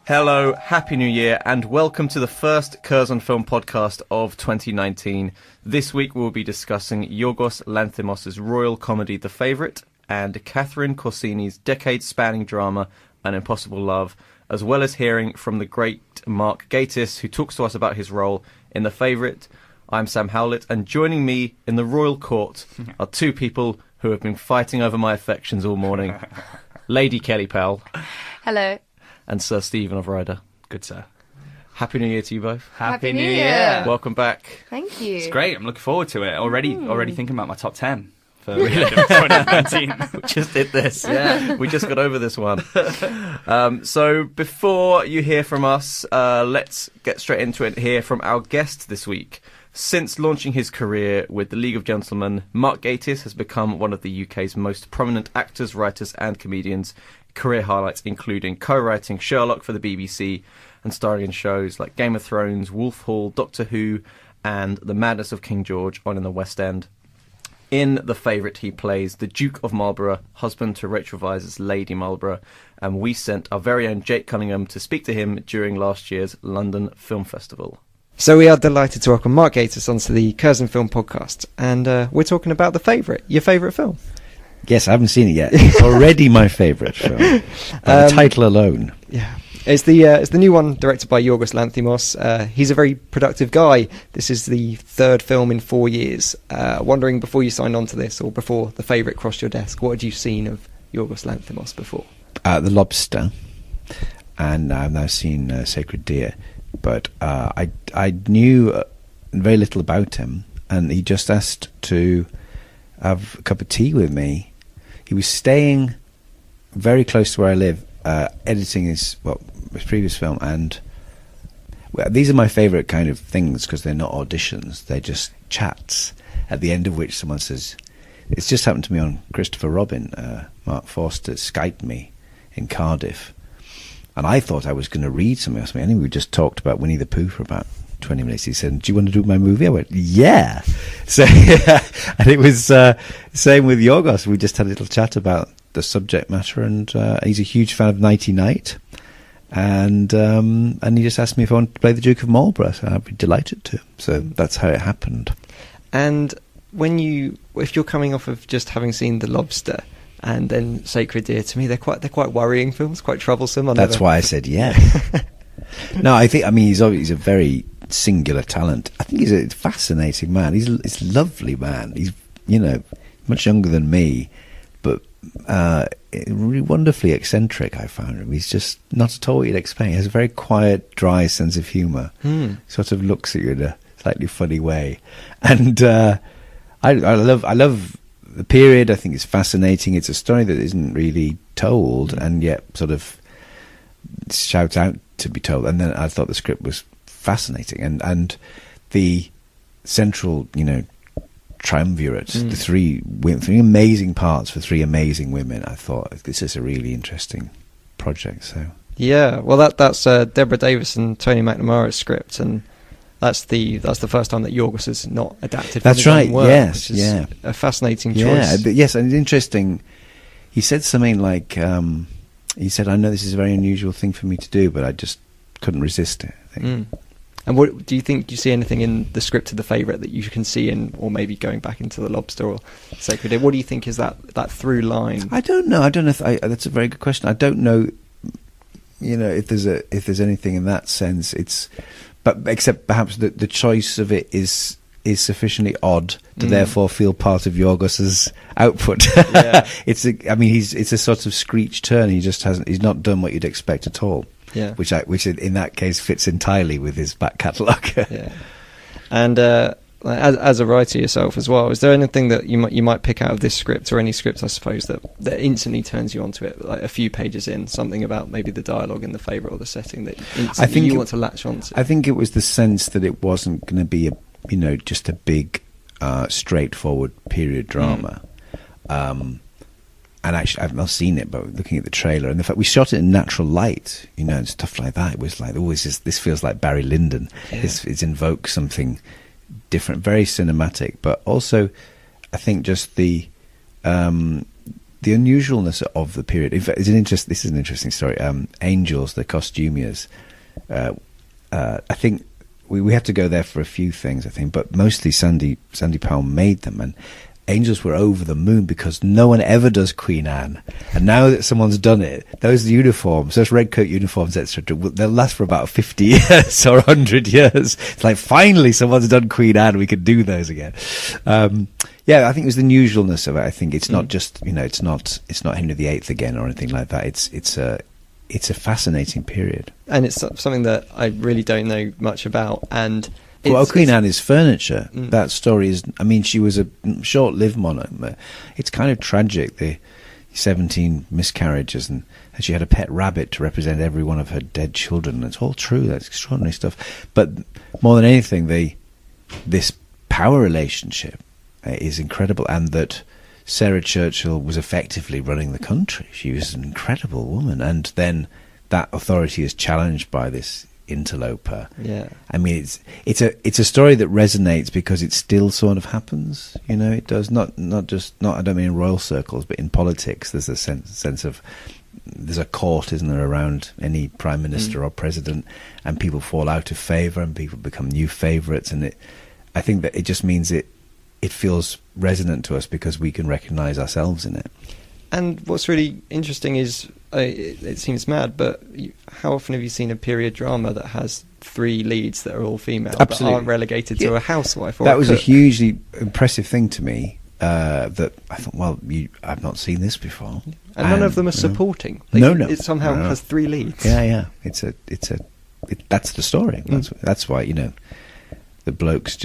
Hello, Happy New Year, and welcome to the first Curzon Film Podcast of 2019. This week we'll be discussing Yorgos Lanthimos' royal comedy The Favourite and Catherine Corsini's decade-spanning drama An Impossible Love, as well as hearing from the great Mark Gatiss, who talks to us about his role in The Favourite. I'm Sam Howlett, and joining me in the royal court are two people who have been fighting over my affections all morning. Lady Kelly Powell. Hello. And Sir Stephen of Ryder. Good, sir. Happy New Year to you both. Happy New Year. Welcome back. Thank you. It's great. I'm looking forward to it. Already thinking about my top 10 for 2019. We just did this. Yeah. We just got over this one. So before you hear from us, let's get straight into it and hear from our guest this week. Since launching his career with the League of Gentlemen, Mark Gatiss has become one of the UK's most prominent actors, writers and comedians. Career highlights including co-writing Sherlock for the BBC and starring in shows like Game of Thrones, Wolf Hall, Doctor Who and The Madness of King George on in the West End. In The Favourite, he plays the Duke of Marlborough, husband to Rachel Weisz's Lady Marlborough, and we sent our very own Jake Cunningham to speak to him during last year's London Film Festival. So we are delighted to welcome Mark Gatiss onto the Curzon Film Podcast, and we're talking about The Favourite, your favourite film. Yes, I haven't seen it yet. It's already my favourite film. The title alone. Yeah, it's the new one directed by Yorgos Lanthimos. He's a very productive guy. This is the third film in 4 years. Wondering, before you signed on to this, or before The Favourite crossed your desk, what had you seen of Yorgos Lanthimos before? The Lobster, and I've now seen Sacred Deer. But I knew very little about him, and he just asked to have a cup of tea with me. He was staying very close to where I live, editing his previous film, and these are my favourite kind of things because they're not auditions, they're just chats, at the end of which someone says, it's just happened to me on Christopher Robin. Mark Forster Skyped me in Cardiff, and I thought I was going to read something else. I think we just talked about Winnie the Pooh for about 20 minutes. He said, do you want to do my movie? I went, yeah. So, and it was same with Yorgos. We just had a little chat about the subject matter, and he's a huge fan of Nighty Night, and he just asked me if I wanted to play the Duke of Marlborough, so I'd be delighted to. So that's how it happened. And if you're coming off of just having seen The Lobster and then Sacred Deer, to me they're quite worrying films, quite troublesome. That's why I said yes. No, I mean he's a very singular talent. I think he's a fascinating man. He's a lovely man. He's much younger than me, but really wonderfully eccentric. I found him. He's just not at all what you'd expect. He has a very quiet, dry sense of humour. Sort of looks at you in a slightly funny way, and I love the period. I think it's fascinating. It's a story that isn't really told, and yet sort of shouts out to be told. And then I thought the script was fascinating, and the central triumvirate, the three amazing parts for three amazing women. I thought this is a really interesting project. So yeah, well that's Deborah Davis and Tony McNamara's script, and that's the first time that Yorgos has not adapted. That's from his right. own work, Yes, which is a fascinating choice. Yeah, but yes, and it's interesting. He said something like, he said, "I know this is a very unusual thing for me to do, but I just couldn't resist it." I think. And what do you think? Do you see anything in the script of The Favourite that you can see in, or maybe going back into The Lobster or Sacred Deer? What do you think is that through line? I don't know. That's a very good question. I don't know. If there's anything in that sense. But except perhaps the choice of it is sufficiently odd to therefore feel part of Yorgos's output. Yeah. It's a sort of screech turn. He's not done what you'd expect at all. Yeah. Which in that case fits entirely with his back catalogue. Yeah. And as a writer yourself as well, is there anything that you might pick out of this script, or any script I suppose that instantly turns you onto it, like a few pages in, something about maybe the dialogue in The Favourite or the setting that instantly you want to latch onto? I think it was the sense that it wasn't going to be just a big straightforward period drama. And actually, I've not seen it, but looking at the trailer and the fact we shot it in natural light, and stuff like that, it was like, this feels like Barry Lyndon. Yeah. It's invoked something different, very cinematic, but also I think just the the unusualness of the period. In fact, this is an interesting story. Angels, the costumiers. I think we have to go there for a few things, I think, but mostly Sandy Powell made them, and Angels were over the moon because no one ever does Queen Anne, and now that someone's done it, those uniforms, those red coat uniforms, etc., they'll last for about 50 years or 100 years. It's like, finally someone's done Queen Anne, we can do those again. Yeah, I think it was the unusualness of it. I think it's not just, it's not Henry VIII again or anything like that. It's a fascinating period, and it's something that I really don't know much about. And Queen Anne is furniture. That story is, I mean, she was a short-lived monarch. It's kind of tragic, the 17 miscarriages, and she had a pet rabbit to represent every one of her dead children. It's all true. That's extraordinary stuff. But more than anything, this power relationship is incredible, and that Sarah Churchill was effectively running the country. She was an incredible woman, and then that authority is challenged by this interloper. Yeah, I mean, it's a story that resonates because it still sort of happens. It does not just I don't mean in royal circles, but in politics. There's a sense of there's a court, isn't there, around any prime minister or president, and people fall out of favour and people become new favourites, and I think that it just means it feels resonant to us because we can recognise ourselves in it. And what's really interesting is, it seems mad, but how often have you seen a period drama that has 3 leads that are all female, Absolutely. that aren't relegated to a housewife or that a was cook? a hugely impressive thing to me, that I thought, well, I've not seen this before. And none of them are supporting. No. It somehow has 3 leads. Yeah. That's the story. That's why, the blokes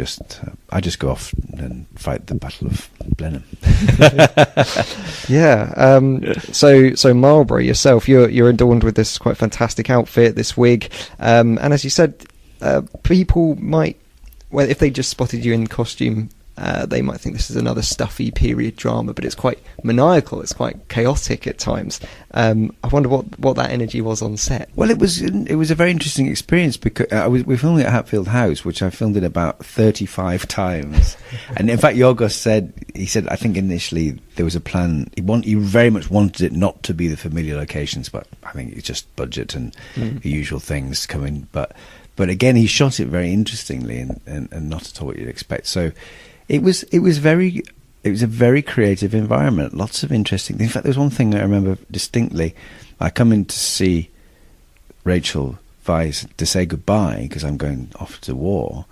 I just go off and fight the Battle of Blenheim. Yeah. So Marlborough, yourself, you're adorned with this quite fantastic outfit, this wig, and as you said, people might, well, if they just spotted you in costume, they might think this is another stuffy period drama, but it's quite maniacal. It's quite chaotic at times. I wonder what that energy was on set. Well, it was a very interesting experience because we filmed it at Hatfield House, which I filmed it about 35 times. And in fact, Yorgos said, I think initially there was a plan. He very much wanted it not to be the familiar locations, but I think it's just budget and the usual things coming. But again, he shot it very interestingly and not at all what you'd expect. So it was a very creative environment. Lots of interesting things. In fact, there was one thing I remember distinctly. I come in to see Rachel Weisz to say goodbye because I'm going off to war,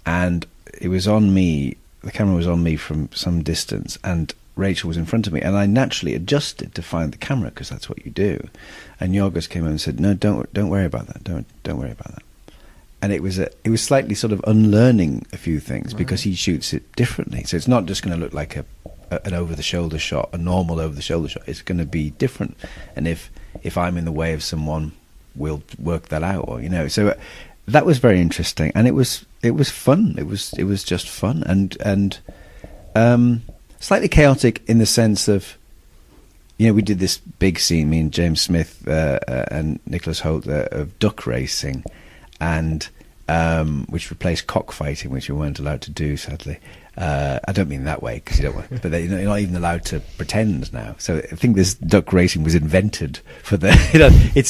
and it was on me. The camera was on me from some distance, and Rachel was in front of me, and I naturally adjusted to find the camera because that's what you do. And Yorgos came over and said, "No, don't worry about that. Don't worry about that." And it was slightly sort of unlearning a few things because he shoots it differently. So it's not just going to look like an over-the-shoulder shot, a normal over-the-shoulder shot. It's going to be different. And if I'm in the way of someone, we'll work that out. Or so that was very interesting, and it was fun. It was just fun and slightly chaotic in the sense of, we did this big scene, me and James Smith and Nicholas Holt, of duck racing, and which replaced cockfighting, which we weren't allowed to do, sadly. I don't mean that way because you don't want, but you're not even allowed to pretend now. So I think this duck racing was invented for the.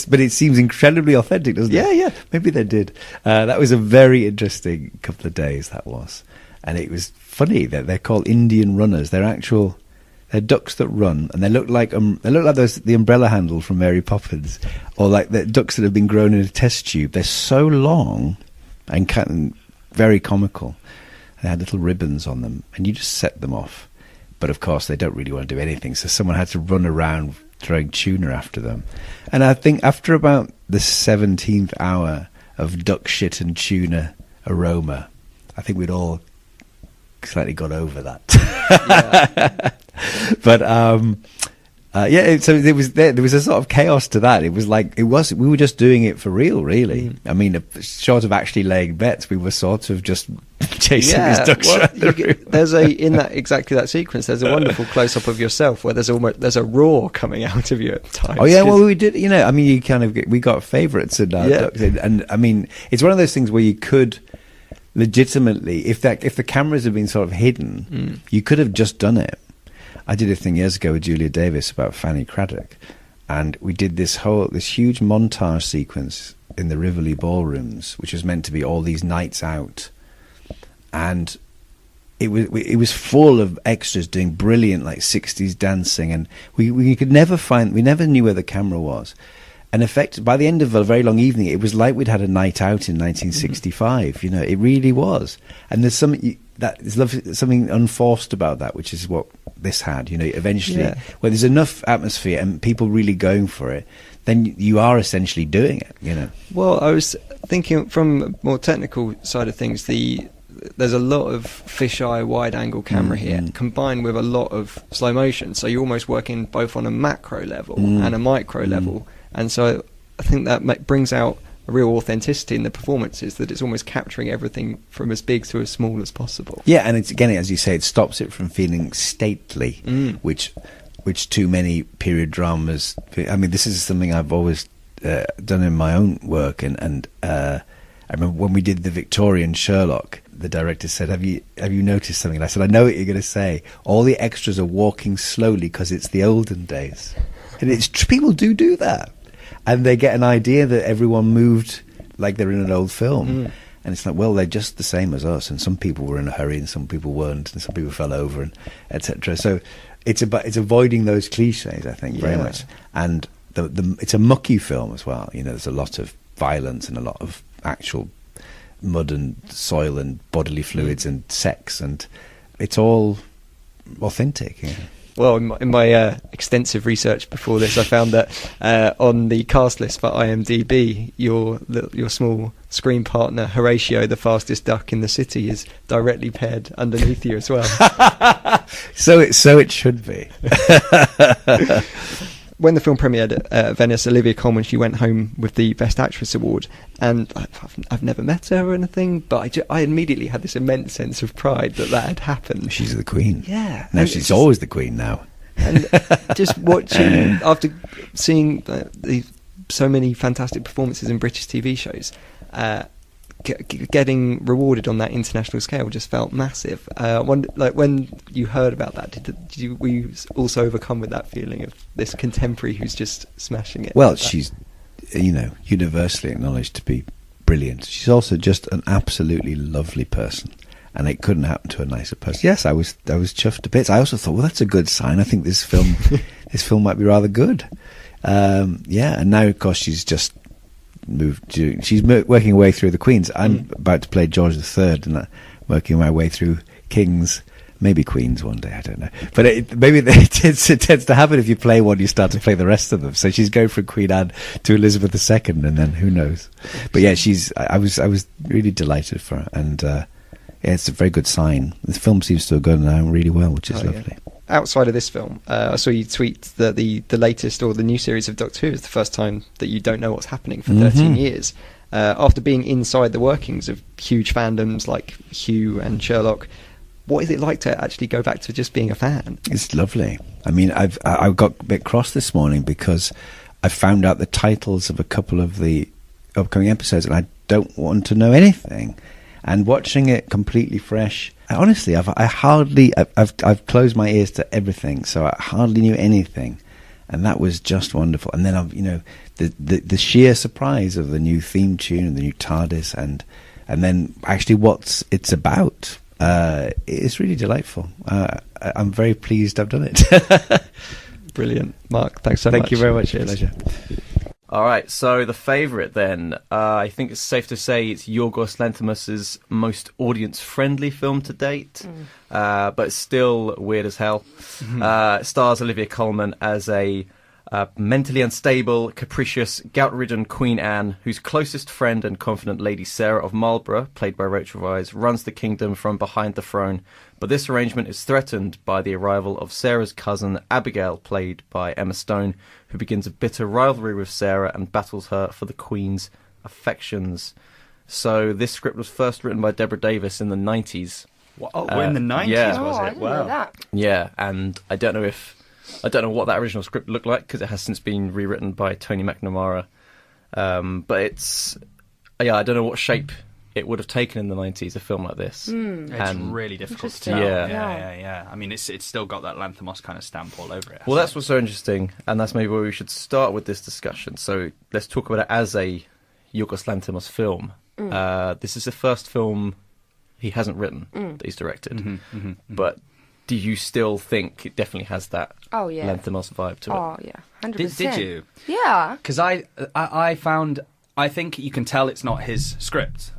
But it seems incredibly authentic, doesn't it? Yeah. Maybe they did. That was a very interesting couple of days. That was, and it was funny that they're called Indian runners. They're ducks that run, and they look like the umbrella handle from Mary Poppins, or like the ducks that have been grown in a test tube. They're so long and very comical. They had little ribbons on them, and you just set them off. But of course, they don't really want to do anything, so someone had to run around throwing tuna after them. And I think after about the 17th hour of duck shit and tuna aroma, I think we'd all slightly got over that. Yeah. But so there was a sort of chaos to that. It was like we were just doing it for real, really. I mean, short of actually laying bets, we were sort of just chasing these ducks around the room. There's in that sequence, there's a wonderful close up of yourself where there's a roar coming out of you at times. Oh yeah, well we did. I mean, we got favourites in our ducks, and I mean, it's one of those things where you could legitimately, if the cameras had been sort of hidden, you could have just done it. I did a thing years ago with Julia Davis about Fanny Craddock, and we did this huge montage sequence in the Rivoli ballrooms, which was meant to be all these nights out, and it was full of extras doing brilliant like 60s dancing, and we never knew where the camera was. And by the end of a very long evening, it was like we'd had a night out in 1965. You know, it really was. And there's something something unforced about that, which is what this had. You know, eventually, where there's enough atmosphere and people really going for it, then you are essentially doing it. You know. Well, I was thinking from a more technical side of things. There's a lot of fisheye wide-angle camera here, combined with a lot of slow motion. So you're almost working both on a macro level and a micro level. And so I think that brings out a real authenticity in the performances, that it's almost capturing everything from as big to as small as possible. Yeah, and it's, again, as you say, it stops it from feeling stately, which too many period dramas... I mean, this is something I've always done in my own work, and I remember when we did the Victorian Sherlock, the director said, have you noticed something? And I said, I know what you're going to say. All the extras are walking slowly because it's the olden days. And people do that. And they get an idea that everyone moved like they're in an old film. And it's like, well, they're just the same as us. And some people were in a hurry and some people weren't. And some people fell over, and etc. So it's avoiding those cliches, I think, very much. And it's a mucky film as well. You know, there's a lot of violence and a lot of actual mud and soil and bodily fluids and sex. And it's all authentic, you know. Well, in my extensive research before this, I found that on the cast list for IMDb, your small screen partner Horatio, the fastest duck in the city, is directly paired underneath you as well. So it should be. When the film premiered at Venice, Olivia Colman, she went home with the Best Actress award, and I've never met her or anything, but I immediately had this immense sense of pride that had happened. She's the queen. Yeah. No, she's always the queen now. And just watching, after seeing so many fantastic performances in British TV shows, getting rewarded on that international scale just felt massive. When you heard about that, were you also overcome with that feeling of this contemporary who's just smashing it? Well, she's, universally acknowledged to be brilliant. She's also just an absolutely lovely person, and it couldn't happen to a nicer person. Yes, I was chuffed to bits. I also thought, well, that's a good sign. I think this film might be rather good. And now, of course, she's just she's working her way through the Queens. I'm about to play George III, and working my way through Kings, maybe Queens one day, I don't know. But it tends to happen. If you play one, you start to play the rest of them. So she's going from Queen Anne to Elizabeth II, and then who knows. But yeah, I was really delighted for her, and it's a very good sign. The film seems to have gone now really well, which is lovely. Yeah. Outside of this film, I saw you tweet that the latest or the new series of Doctor Who is the first time that you don't know what's happening for 13 years. After being inside the workings of huge fandoms like Hugh and Sherlock, what is it like to actually go back to just being a fan? It's lovely. I mean, I got a bit cross this morning because I found out the titles of a couple of the upcoming episodes, and I don't want to know anything. And watching it completely fresh, honestly, I've closed my ears to everything, so I hardly knew anything, and that was just wonderful. And then the sheer surprise of the new theme tune and the new TARDIS, and then actually what it's about. It's really delightful. I'm very pleased I've done it. Brilliant, Mark. Thanks so much. Thank you very much. Pleasure. All right, so the favourite then. I think it's safe to say it's Yorgos Lanthimos' most audience-friendly film to date, but it's still weird as hell. It stars Olivia Colman as a mentally unstable, capricious, gout-ridden Queen Anne, whose closest friend and confidant Lady Sarah of Marlborough, played by Rachel Weisz, runs the kingdom from behind the throne. But this arrangement is threatened by the arrival of Sarah's cousin, Abigail, played by Emma Stone, who begins a bitter rivalry with Sarah and battles her for the Queen's affections. So this script was first written by Deborah Davis in the 90s. We're in the 90s, yeah. was it? I didn't know that. Yeah, and I don't know what that original script looked like, because it has since been rewritten by Tony McNamara. But it's... Yeah, I don't know what shape it would have taken in the 90s a film like this. It's really difficult to Interesting. tell. Yeah. Yeah. I mean, it's still got that Lanthimos kind of stamp all over it. Well, that's what's so interesting, and that's maybe where we should start with this discussion. So let's talk about it as a Yorgos Lanthimos film. This is the first film he hasn't written that he's directed. But do you still think it definitely has that Lanthimos vibe to it? Oh, yeah. 100%. Did you? Yeah. Because I think you can tell it's not his script,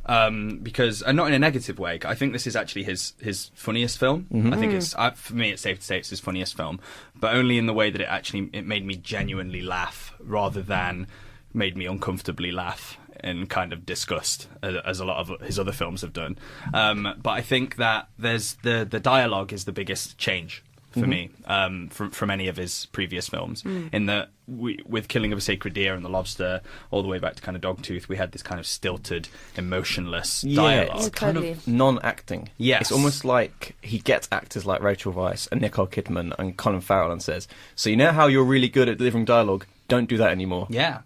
because, and not in a negative way. I think this is actually his funniest film. I think it's, for me, it's safe to say it's his funniest film, but only in the way that it made me genuinely laugh rather than made me uncomfortably laugh in kind of disgust, as a lot of his other films have done. But I think that there's the dialogue is the biggest change for me from any of his previous films, in that with Killing of a Sacred Deer and The Lobster, all the way back to kind of Dogtooth, we had this kind of stilted, emotionless dialogue. It's kind Totally. of non-acting. Yes. It's almost like he gets actors like Rachel Weisz and Nicole Kidman and Colin Farrell and says, so you know how you're really good at delivering dialogue? Don't do that anymore. Yeah.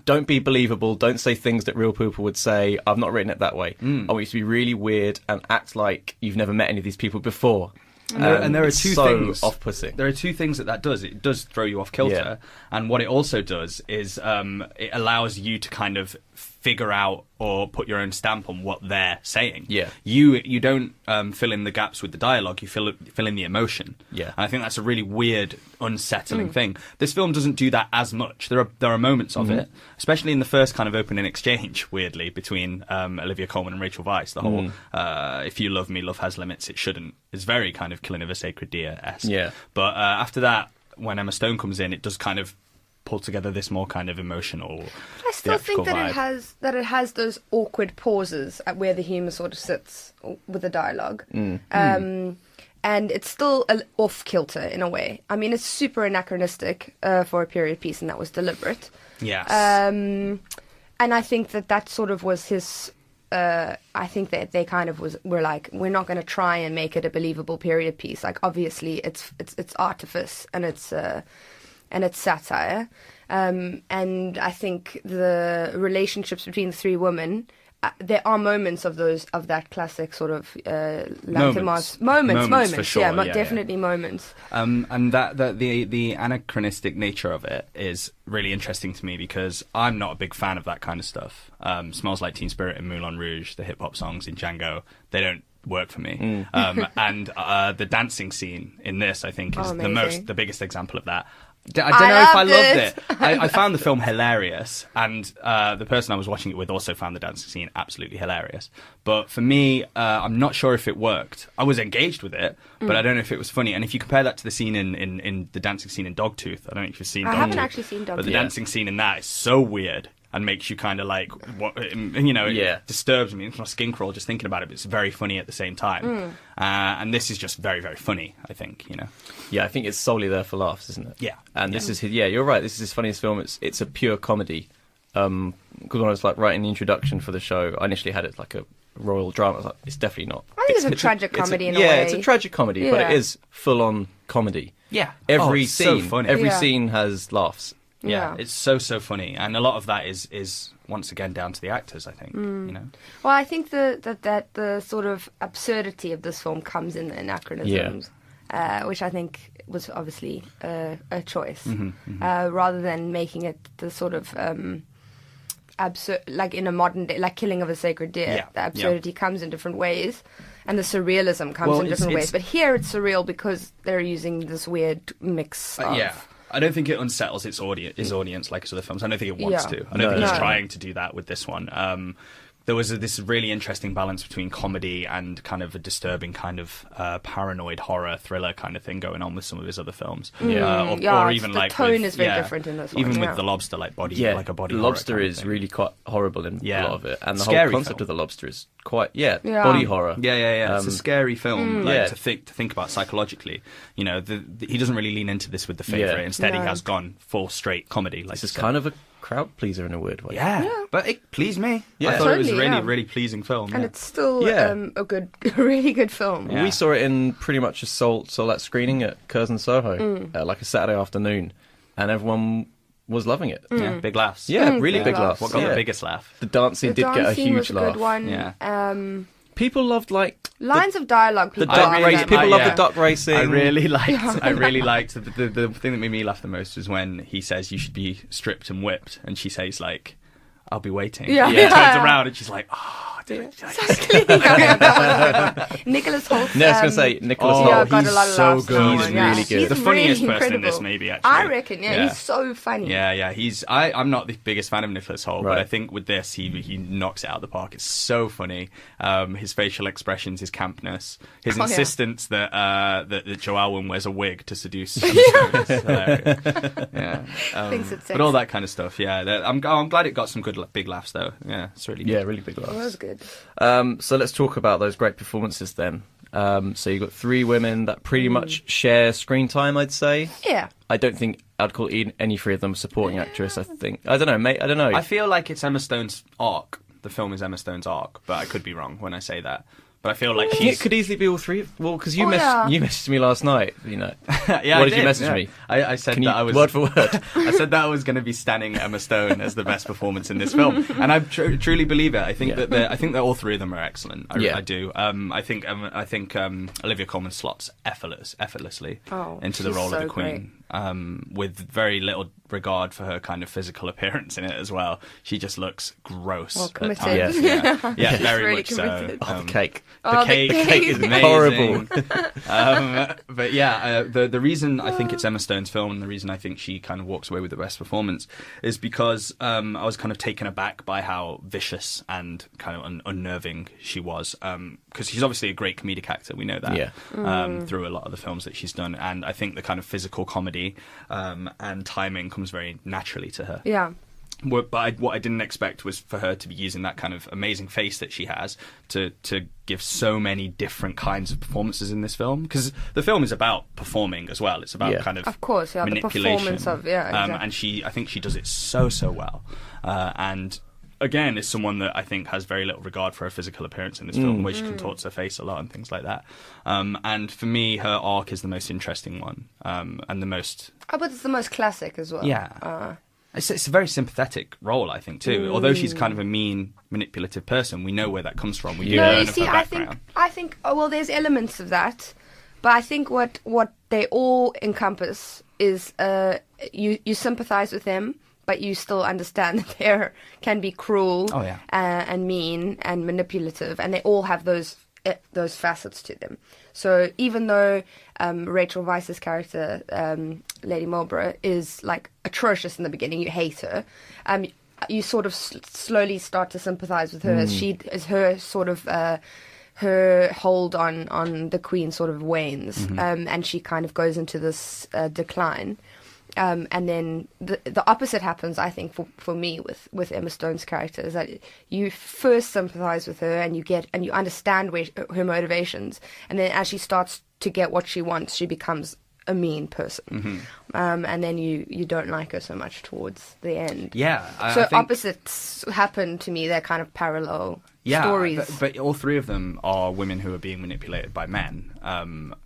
Don't be believable. Don't say things that real people would say. I've not written it that way. I want you to be really weird and act like you've never met any of these people before. And there are it's two so things off-putting. There are two things that does. It does throw you off kilter, and what it also does is it allows you to kind of figure out or put your own stamp on what they're saying. Yeah. You don't fill in the gaps with the dialogue. You fill in the emotion. Yeah. And I think that's a really weird, unsettling thing. This film doesn't do that as much. There are moments of it, especially in the first kind of opening exchange, weirdly, between Olivia Colman and Rachel Weisz. The whole "If you love me, love has limits. It shouldn't" is very kind of Killing of a Sacred Deer-esque. Yeah. But after that, when Emma Stone comes in, it does kind of pull together this more kind of emotional. I still think theatrical that vibe. it has those awkward pauses at where the humour sort of sits with the dialogue. And it's still off kilter in a way. I mean, it's super anachronistic for a period piece, and that was deliberate. Yes. And I think that sort of was his. I think that they kind of were like, we're not going to try and make it a believable period piece. Like, obviously, it's artifice and it's satire. And I think the relationships between the three women, there are moments of that classic sort of Lanthimos moments for sure, definitely moments. And that the anachronistic nature of it is really interesting to me, because I'm not a big fan of that kind of stuff. Smells Like Teen Spirit and Moulin Rouge, the hip hop songs in Django, they don't work for me. And the dancing scene in this, I think, is the biggest example of that. I don't know if I loved it. I found the film hilarious, and the person I was watching it with also found the dancing scene absolutely hilarious. But for me, I'm not sure if it worked. I was engaged with it, but I don't know if it was funny. And if you compare that to the scene in the dancing scene in Dogtooth, I don't know if you've seen Dogtooth. I haven't actually seen Dogtooth. But the dancing scene in that is so weird and makes you kind of like, it disturbs me. It's not a skin crawl just thinking about it, but it's very funny at the same time. And this is just very, very funny, I think, Yeah, I think it's solely there for laughs, isn't it? Yeah. And this is you're right. This is his funniest film. It's a pure comedy. Because when I was like writing the introduction for the show, I initially had it like a royal drama. I was like, it's definitely not. I think it's a tragic comedy in a way. Yeah, it's a tragic comedy, but Yeah. it is full on comedy. Yeah. Every it's so scene, funny. every Yeah. scene has laughs. Yeah, it's so funny, and a lot of that is once again down to the actors, I think. Well, I think that the sort of absurdity of this film comes in the anachronisms, which I think was obviously a choice, rather than making it the sort of absurd, like in a modern day, like Killing of a Sacred Deer. Yeah. The absurdity comes in different ways, and the surrealism comes in different ways. But here it's surreal because they're using this weird mix of... I don't think it unsettles its audience like its other films. I don't think it wants to. I don't think it's trying to do that with this one. There was this really interesting balance between comedy and kind of a disturbing kind of paranoid horror thriller kind of thing going on with some of his other films. Or even the like tone is very different in this one. Even with The Lobster, like a body The Lobster horror is really quite horrible in a lot of it, and the Scary whole concept film. of The Lobster is quite body horror. It's a scary film to think about psychologically. He doesn't really lean into this with The Favourite. Instead, he has gone full straight comedy. Like This is kind of a crowd pleaser in a weird way. But it pleased me. Yeah. I thought it was a Totally, really, really pleasing film. And it's still a really good film. Yeah. We saw it in pretty much saw that screening at Curzon Soho, like a Saturday afternoon, and everyone was loving it. Yeah, big laughs. Yeah, really big big laughs. laughs. What got Yeah. the biggest laugh? The dancing The did get a dancing huge was a laugh. good one. Yeah. People loved Lines of dialogue. the People duck loved really- race. them. People love yeah. the duck racing. I really liked the thing that made me laugh the most was when he says you should be stripped and whipped, and she says like, "I'll be waiting." Yeah. And Yeah. turns around and she's like, "Oh, dude." Exactly. Yeah, that was a good one. Nicholas Holt. No, I was going to say Nicholas Oh, yeah, Hoult. got a he's lot of so laughs. good. on He's that one, yeah. really good. He's The funniest really person in this, incredible. maybe, actually. I reckon. Yeah, he's so funny. Yeah. I'm not the biggest fan of Nicholas Hoult, but Right. I think with this, he knocks it out of the park. It's so funny. His facial expressions, his campness, his Oh, yeah. insistence that Joellen wears a wig to seduce. Emma Stone is hilarious. Yeah, Thinks it's but all sexy. that kind of stuff. Yeah, I'm glad it got some good big laughs though. Yeah, it's really good. Yeah, really big It was laughs. good. So let's talk about those great performances then. So you've got three women that pretty much share screen time, I'd say. Yeah. I don't think I'd call any three of them supporting actress. I don't know, mate. I don't know. I feel like it's Emma Stone's arc. The film is Emma Stone's arc, but I could be wrong when I say that. But I feel like It could easily be all three. Well, because you Oh, yeah. you messaged me last night. You know, yeah, what I did you message me? I said Can you that I was word for word? I said that I was going to be standing Emma Stone as the best performance in this film, and I truly believe it. I think Yeah. that all three of them are excellent. Yeah. I do. I think Olivia Colman slots effortlessly Oh, into the she's role of so the Queen, with very little regard for her kind of physical appearance in it as well. She just looks gross. Well, at committed. times. Yes. Yeah, very really much so. committed. Oh, the cake. Oh, The the cake is amazing. Horrible. But yeah, the reason I think it's Emma Stone's film and the reason I think she kind of walks away with the best performance is because I was kind of taken aback by how vicious and kind of unnerving she was. Because she's obviously a great comedic actor, we know that, Yeah. through a lot of the films that she's done. And I think the kind of physical comedy and timing comes very naturally to her. Yeah. What I didn't expect was for her to be using that kind of amazing face that she has to give so many different kinds of performances in this film, because the film is about performing as well. It's about Yeah. kind of Course, yeah, the manipulation. performance of exactly. And I think she does it so well. And again, is someone that I think has very little regard for her physical appearance in this film, where she contorts her face a lot and things like that. And for me, her arc is the most interesting one, and the most. Oh, but it's the most classic as well. Yeah. It's a very sympathetic role, I think, too. Although she's kind of a mean, manipulative person, we know where that comes from. We do No, learn you see, of her I background. think. Oh, well, there's elements of that, but I think what they all encompass is you sympathise with them, but you still understand that they can be cruel, Oh, yeah. and mean and manipulative, and they all have those facets to them. So even though Rachel Weisz's character, Lady Marlborough, is like atrocious in the beginning, you hate her. You sort of slowly start to sympathise with her as she as her sort of her hold on the Queen sort of wanes, and she kind of goes into this decline. And then the opposite happens, I think, for me with Emma Stone's character, is that you first sympathise with her and you understand her motivations, and then as she starts to get what she wants, she becomes a mean person, and then you don't like her so much towards the end. Yeah. I So think, opposites happen to me. They're kind of parallel stories. But all three of them are women who are being manipulated by men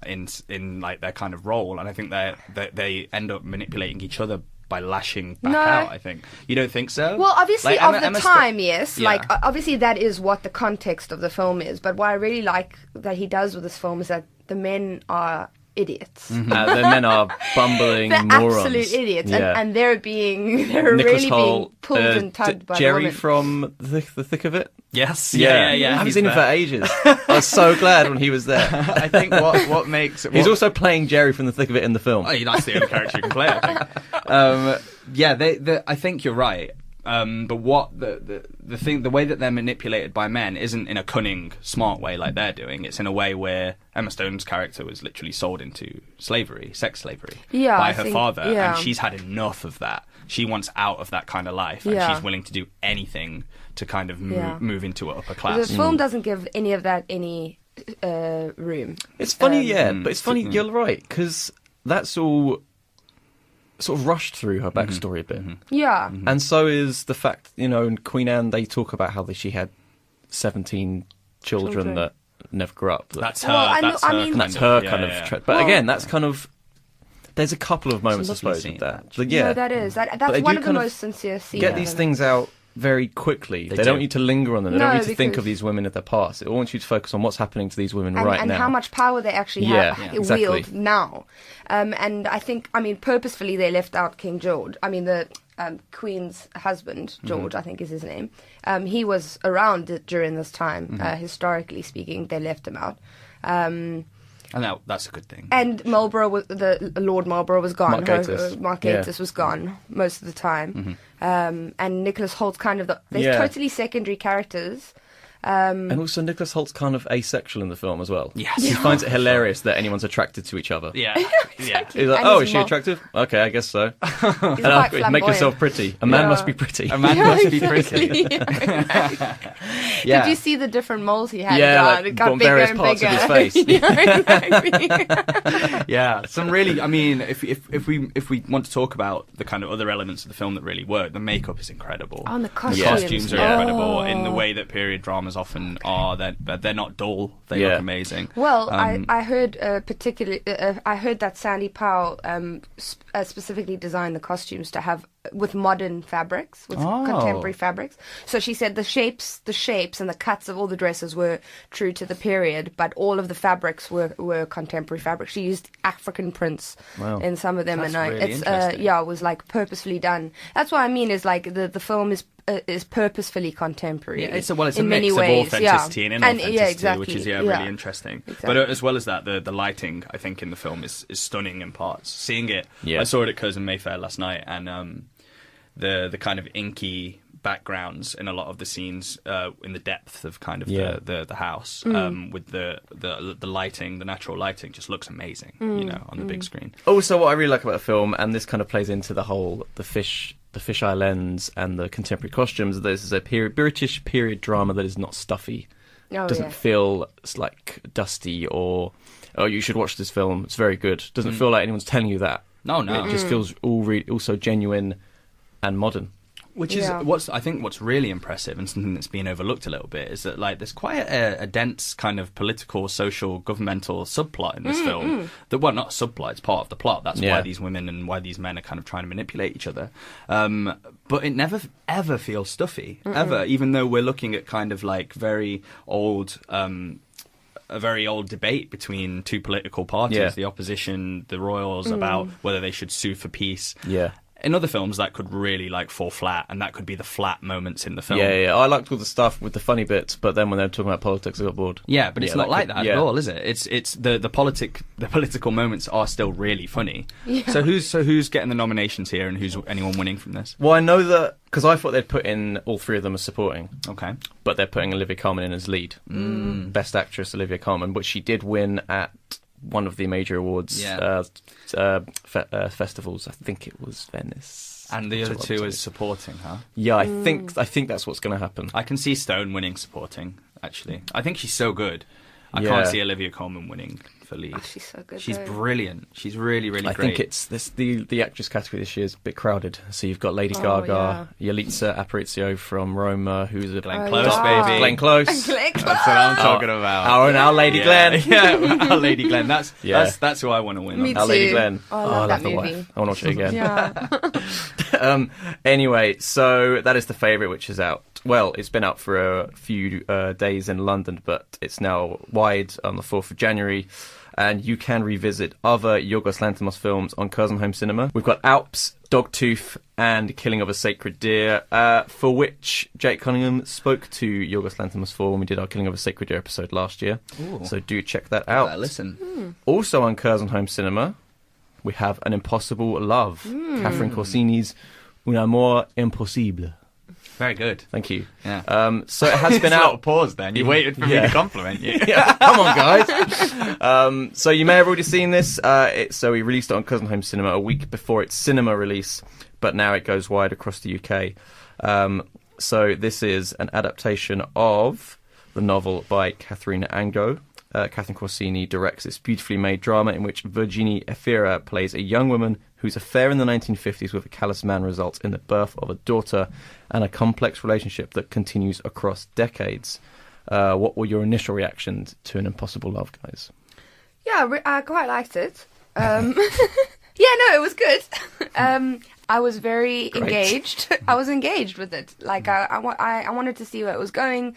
in like their kind of role, and I think they end up manipulating each other by lashing back No. out. I think you don't think so. Well, obviously, Like, of Emma the Sto- time, yes. Yeah. Like, obviously, that is what the context of the film is. But what I really like that he does with this film is that the men are idiots. The men are bumbling They're morons. absolute idiots, Yeah. and they're Nicholas really being Hoult, pulled and tugged by the Jerry women. from the Thick of It. yes, yeah. I haven't he's seen him there. for ages. I was so glad when he was there. I think what makes He's also playing Jerry from the Thick of It in the film. Oh, that's the only character you can play, I think. I think you're right. But what the way that they're manipulated by men isn't in a cunning, smart way like they're doing. It's in a way where Emma Stone's character was literally sold into slavery, sex slavery, Yeah, by I her think- father, yeah. and she's had enough of that. She wants out of that kind of life, and Yeah. she's willing to do anything to kind of Yeah. move into an upper The class. film doesn't give any of that any room. It's funny, Um, but it's funny. You're right, because that's all sort of rushed through her backstory a bit, Yeah. and so is the fact, in Queen Anne they talk about how she had 17 children that never grew up. That's her. Well, I know- that's I her. mean- And that's her yeah, kind yeah. of. But Well- again, that's kind of. There's a couple of moments, I It's a lovely suppose, scene, with that. actually. But yeah, No, that is. they That's do one of the kind of most sincere scenes. get these things out very quickly. They do. don't need to linger on them. They No, don't need to think because- of these women at their past. It wants you to focus on what's happening to these women and, right and now. how much power they actually Yeah, have yeah, exactly. wield now. And I think, purposefully they left out King George. The Queen's husband, George, I think is his name. He was around during this time, historically speaking. They left him out. And that's a good thing. And Marlborough Lord Marlborough was gone. Mark Gatiss. Mark Yeah. Gatiss was gone most of the time. And Nicholas Holt's kind of they're Yeah. totally secondary characters. And also, Nicholas Holt's kind of asexual in the film as well. Yes. He finds it hilarious that anyone's attracted to each other. Yeah. Yeah. He's like, And oh, his is she mom- attractive? Okay, I guess so. He's And quite make flamboyant. yourself pretty. A man Yeah. must be pretty. A man must be pretty. Yeah. Did you see the different moles he had? Yeah, God, like, it got on bigger various and parts of bigger. his face. Yeah, exactly. Yeah, some really. If we want to talk about the kind of other elements of the film that really work, the makeup is incredible. Oh, and the The costumes. costumes are Yeah. incredible in the way that period dramas often are. They're not dull. They Yeah. look amazing. Well, Um, I heard particularly. I heard that Sandy Powell specifically designed the costumes to have with modern fabrics, with Oh. contemporary fabrics. So she said the shapes, and the cuts of all the dresses were true to the period, but all of the fabrics were contemporary fabrics. She used African prints Wow. in some of them, That's and really it's interesting. it was like purposefully done. That's what I mean. Is like the film is purposefully contemporary. Yeah, it's a in many mix ways, of authenticity and inauthenticity, yeah, exactly. which is yeah. really interesting. Exactly. But as well as that, the lighting I think in the film is stunning in parts. Seeing it, Yeah. I saw it at Curzon Mayfair last night, and the kind of inky backgrounds in a lot of the scenes in the depth of kind of Yeah. the house with the lighting, the natural lighting just looks amazing, on the big screen. Also, what I really like about the film, and this kind of plays into the whole the fisheye lens and the contemporary costumes. This is a British period drama that is not stuffy. Oh, Doesn't yeah. feel like dusty or oh, you should watch this film. It's very good. Doesn't feel like anyone's telling you that. No. It just feels also genuine and modern. Which is Yeah. what's really impressive and something that's been overlooked a little bit is that like there's quite a dense kind of political, social, governmental subplot in this film. That well, not subplot, it's part of the plot. That's Yeah. why these women and why these men are kind of trying to manipulate each other. But it never ever feels stuffy ever, even though we're looking at kind of like very old. A very old debate between two political parties, Yeah. the opposition, the royals, about whether they should sue for peace. Yeah. In other films, that could really like fall flat, and that could be the flat moments in the film. Yeah. I liked all the stuff with the funny bits, but then when they were talking about politics, I got bored. Yeah, but it's not like could- that at all, is it? It's the political moments are still really funny. Yeah. So who's getting the nominations here, and who's anyone winning from this? Well, I know that because I thought they'd put in all three of them as supporting, Okay. but they're putting Olivia Colman in as lead. Best Actress Olivia Colman, but she did win at one of the major awards Yeah. festivals. I think it was Venice. And the other That's two what is supporting, huh? Yeah, I think that's what's going to happen. I can see Stone winning supporting. Actually, I think she's so good. I Yeah. can't see Olivia Colman winning for lead. Oh, she's so good. She's though. brilliant. She's really, really I great. think it's the actress category this year is a bit crowded. So you've got Lady Oh, Gaga, Yalitza Aparicio from Roma, who's a Glenn Oh, Close, yeah. baby. Glenn Close. Glenn Close. That's what I'm talking about. Our Lady Yeah. Glenn. Yeah, our Lady Glenn. That's who I want to win. Me Our Lady too. Glenn. Oh, I love that the movie. wife. I want to watch it again. Yeah. Anyway, so that is The Favourite, which is out. Well, it's been out for a few days in London, but it's now wide on the 4th of January. And you can revisit other Yorgos Lanthimos films on Curzon Home Cinema. We've got Alps, Dogtooth, and Killing of a Sacred Deer, for which Jake Cunningham spoke to Yorgos Lanthimos for when we did our Killing of a Sacred Deer episode last year. Ooh. So do check that out. Listen. Also on Curzon Home Cinema, we have An Impossible Love, Catherine Corsini's Un Amor Impossible. Very good. Thank you. Yeah. So it has been out. Pause then. You waited for me Yeah. to compliment you. Yeah, come on, guys. So you may have already seen this. So we released it on Curzon Home Cinema a week before its cinema release, but now it goes wide across the UK. So this is an adaptation of the novel by Catherine Angot. Catherine Corsini directs this beautifully made drama in which Virginie Efira plays a young woman whose affair in the 1950s with a callous man results in the birth of a daughter and a complex relationship that continues across decades. What were your initial reactions to An Impossible Love, guys? Yeah, I quite liked it. Yeah, no, it was good. I was very engaged. I was engaged with it. Like, I wanted to see where it was going.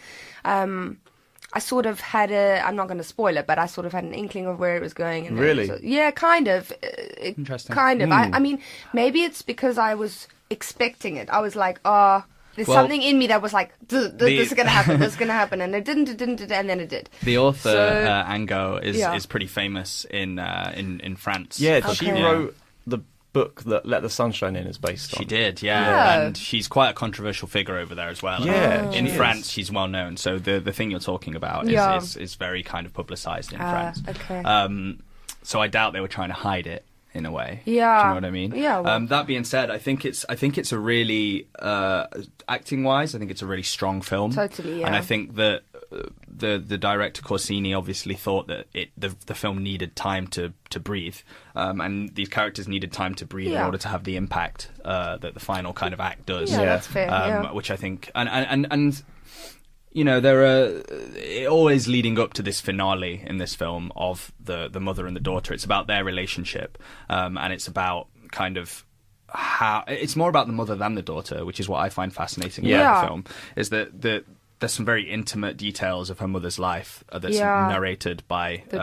I sort of had I'm not going to spoil it, but I sort of had an inkling of where it was going. And Really? Yeah, kind of. Interesting. Kind of. I mean, maybe it's because I was expecting it. I was like, there's something in me that was like, this is going to happen, this is going to happen. And it didn't, and then it did. The author, Ango, is pretty famous in France. Yeah, she wrote the book that Let the Sunshine In is based on. She did, yeah. And she's quite a controversial figure over there as well. Yeah, in France, she's well known. So the thing you're talking about is very kind of publicised in France. Okay. So I doubt they were trying to hide it in a way. Yeah. Do you know what I mean? Yeah. Well. That being said, I think it's a really acting wise, I think it's a really strong film. Totally, yeah. And I think that the director Corsini obviously thought that the film needed time to breathe, and these characters needed time to breathe in order to have the impact that the final kind of act does. Yeah, that's fair. Which I think and you know, there are always leading up to this finale in this film of the mother and the daughter. It's about their relationship, and it's about kind of how it's more about the mother than the daughter, which is what I find fascinating about the film. Is that there's some very intimate details of her mother's life that's narrated by the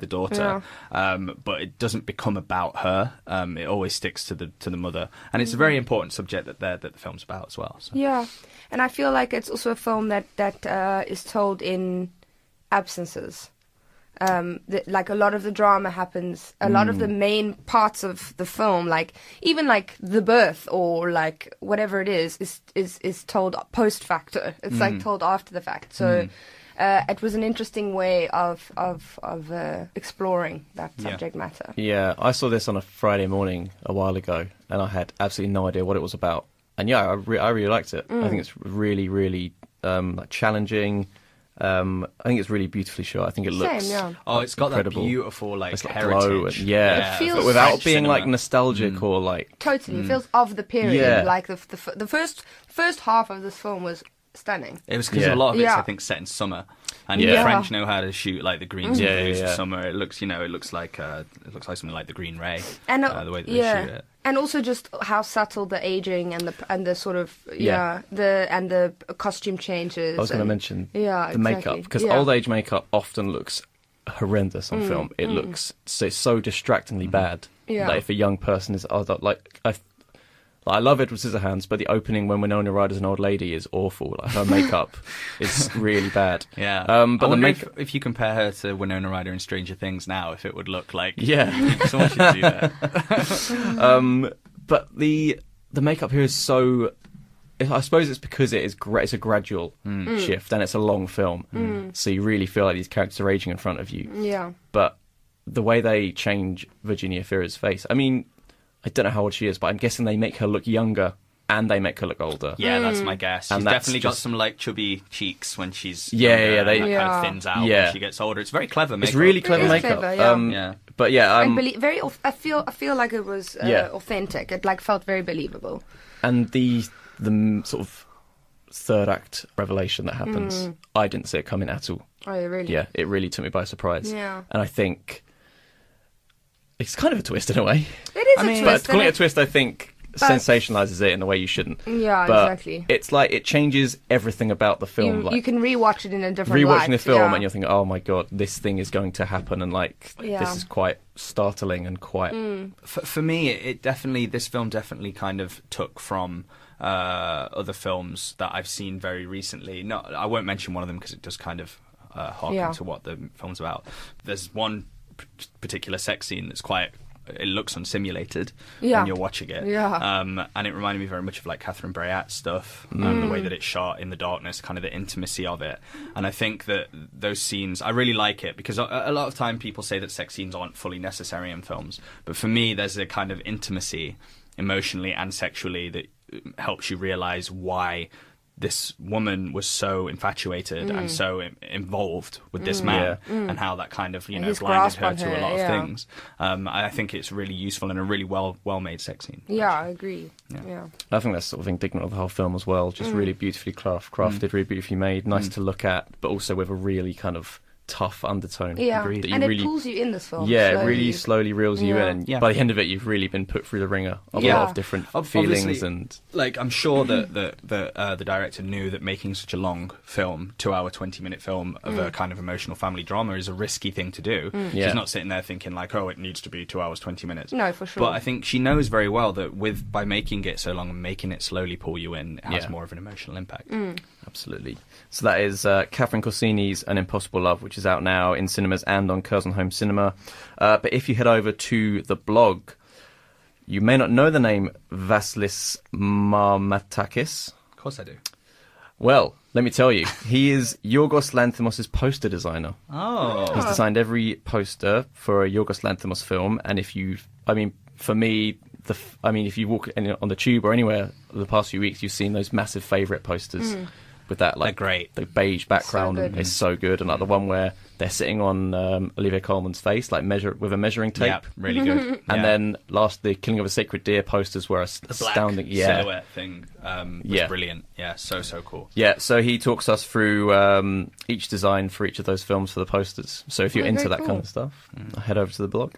daughter, but it doesn't become about her. It always sticks to the mother, and it's a very important subject that the film's about as well. So. Yeah, and I feel like it's also a film that is told in absences. Like a lot of the drama happens, a lot of the main parts of the film, like even like the birth or like whatever it is told post facto. It's like told after the fact. So it was an interesting way of exploring that subject matter. Yeah, I saw this on a Friday morning a while ago, and I had absolutely no idea what it was about. And yeah, I really liked it. I think it's really, really like challenging. I think it's really beautifully shot. I think it looks it's got incredible. that beautiful like it's like heritage. glow and, it feels but without French being cinema. like nostalgic or like Totally, it feels of the period. Yeah. Like the first half of this film was stunning. It was because a lot of it's I think set in summer, and the French know how to shoot like the greens and blues of summer. It looks like something like the Green Ray, and the way that they shoot it. And also just how subtle the aging and the sort of the costume changes. I was going to mention the makeup, because Yeah. old age makeup often looks horrendous on film. It looks so distractingly bad that if a young person is I love Edward Scissorhands, but the opening when Winona Ryder's an old lady is awful. Like her makeup is really bad. Yeah, but I wonder the if you compare her to Winona Ryder in Stranger Things now, if it would look like someone should do that. But the makeup here is so. I suppose it's because it's a gradual shift and it's a long film, so you really feel like these characters are aging in front of you. Yeah. But the way they change Virginia Fira's face, I mean, I don't know how old she is, but I'm guessing they make her look younger and they make her look older. Yeah, that's my guess. And She's that's definitely got just- some like chubby cheeks when she's Yeah, younger, they- and that kind of thins out Yeah. when she gets older. It's very clever makeup. It's really clever is makeup. clever, But yeah, I feel like it was authentic. It like felt very believable. and the sort of third act revelation that happens, I didn't see it coming at all. Oh, really? Yeah, it really took me by surprise. Yeah. And I think it's kind of a twist in a way. It is a But twist. calling it and a twist, I think, sensationalizes it in a way you shouldn't. Yeah, but exactly. It's like it changes everything about the film. you can rewatch it in a different light. Rewatching the film yeah. and you're thinking, oh my god, this thing is going to happen, and like this is quite startling and quite. For me, this film definitely kind of took from other films that I've seen very recently. No, I won't mention one of them because it does kind of harken to what the film's about. There's one particular sex scene that's it looks unsimulated when you're watching it. Yeah. And it reminded me very much of like Catherine Breillat stuff, the way that it's shot in the darkness, kind of the intimacy of it. And I think that those scenes, I really like it because a lot of time people say that sex scenes aren't fully necessary in films. But for me, there's a kind of intimacy emotionally and sexually that helps you realise why this woman was so infatuated and so involved with this man, and how that kind of his blinded grasp her on to her, a lot of yeah. things. I think it's really useful and a really well made sex scene. Yeah, I agree. Yeah. I think that's sort of indignant of the whole film as well. Just really beautifully crafted, really beautifully made, nice to look at, but also with a really kind of tough undertone. Yeah, that you and really, it pulls you in this film. yeah, it slowly. really slowly reels you Yeah. in. And Yeah. by the end of it, you've really been put through the ringer of a Yeah. lot of different Obviously, feelings and. like, I'm sure that the director knew that making such a long film, 2-hour, 20-minute film of a kind of emotional family drama is a risky thing to do. Yeah. She's not sitting there thinking like, oh, it needs to be 2 hours, 20 minutes. No, for sure. But I think she knows very well that by making it so long and making it slowly pull you in, it has Yeah. more of an emotional impact. Absolutely. So that is Catherine Corsini's An Impossible Love, which is out now in cinemas and on Curzon Home Cinema. But if you head over to the blog, you may not know the name Vasilis Marmatakis. Of course I do. Well, let me tell you, he is Yorgos Lanthimos' poster designer. Oh. He's designed every poster for a Yorgos Lanthimos film, and for me, if you walk on the tube or anywhere the past few weeks, you've seen those massive favourite posters with that like They're great. the beige background. good. Is so good, and like the one where they're sitting on Olivia Colman's face, like with a measuring tape. Yeah, really good. And then the Killing of a Sacred Deer posters were astounding. Black Yeah, silhouette thing was Yeah. brilliant. Yeah, so cool. yeah. So he talks us through each design for each of those films for the posters. So if you're Oh, into very that cool. kind of stuff, head over to the blog.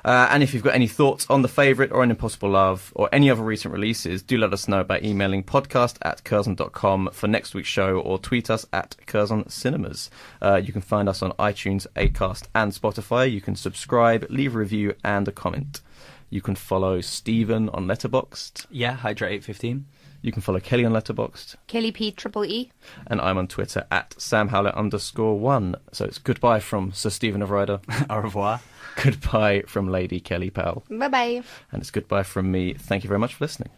And if you've got any thoughts on The Favourite or An Impossible Love or any other recent releases, do let us know by emailing podcast@curzon.com for next week's show, or tweet us at Curzon Cinemas. You can find us on iTunes, Acast and Spotify. You can subscribe, leave a review and a comment. You can follow Stephen on Letterboxd. Yeah, Hydra 815. You can follow Kelly on Letterboxd. Kelly P Triple E. And I'm on Twitter at @SamHowlett_1. So it's goodbye from Sir Stephen of Ryder. Au revoir. Goodbye from Lady Kelly Powell. Bye bye. And it's goodbye from me. Thank you very much for listening.